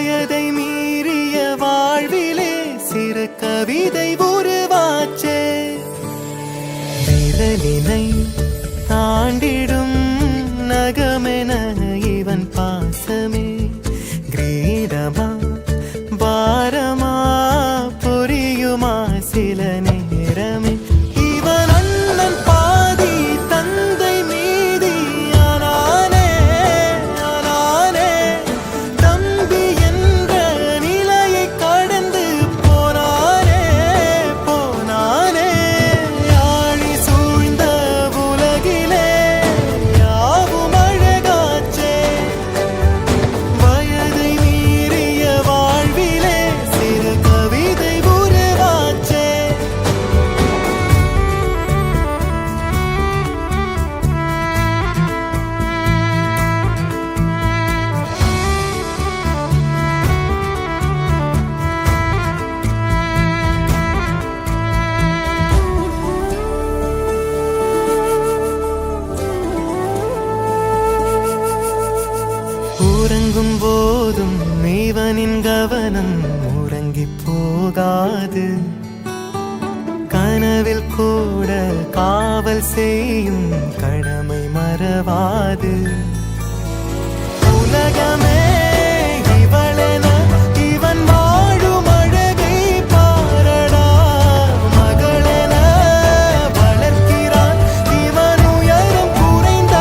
வயதை மீறிய வாழ்விலே சிறு கவிதை உருவாச்சே. விரலினை தாண்டிடும் நகமென இவன் பாசமே கிரீடமா பாரமா புரியுமா சில நேரமே. இவன் அண்ணன் பாதி தந்தை மீதி ஆனானே ஆனானே. தம்பி என்ற நிலையை கடந்து போனானே போனானே. ஆழி சூழ்ந்த உலகிலே யாவும் அழகாச்சே. வயதை மீறிய வாழ்விலே சிறு கவிதை உருவாச்சே. உறங்கும் போதும் இவனின் கவனம் உறங்கி போகாது. கனவில் கூட காவல் செய்யும் கடமை மறவாது. உலகமே இவளென இவன் வாழும் அழகை பாரடா. மகளென வளர்க்கிறான் இவன் உயரம் குறைந்த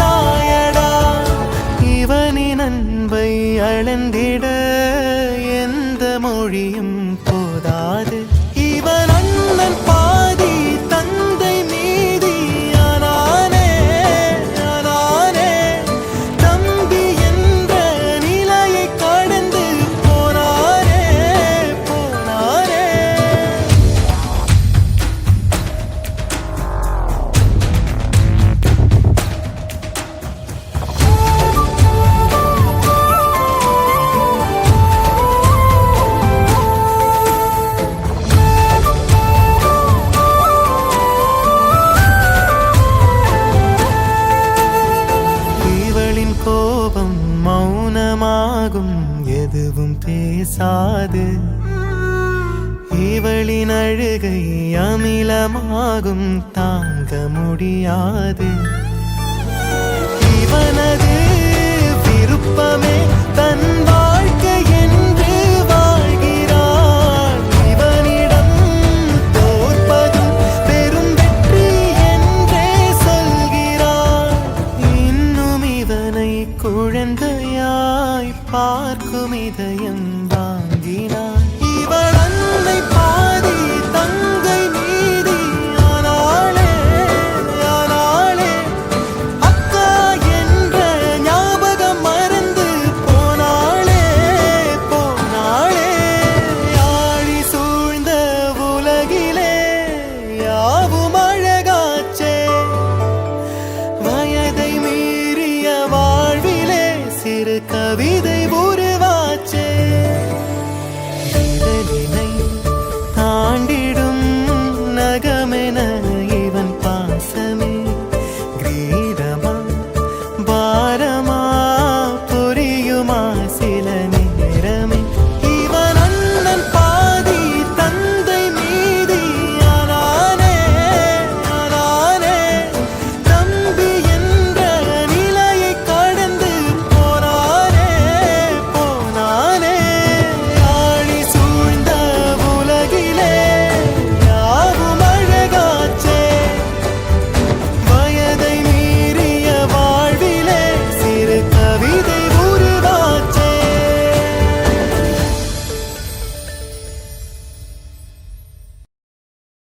தாயடா. இவனின் அன்பை அளந்திட எந்த மொழியும் போதாது. இவன் அண்ணன் பாதி தந்தை மீதி ஆனானே ஆனானே. தம்பி என்ற நிலையை கடந்து போனானே போனானே. இவளின் கோபம் மௌனமாகும் எதுவும் பேசாது. இவளின் அழுகை அமிலமாகும் தாங்க முடியாது. இவனது விருப்பமே தன் வாழ்க்கை என்று வாழ்கிறாள். இவனிடம் தோற்பதும் பெரும் வெற்றி என்றே சொல்கிறாள். இன்னும் இவனை குழந்தையாய் பார்க்கும் இதயம் வாங்கினாள். இவள்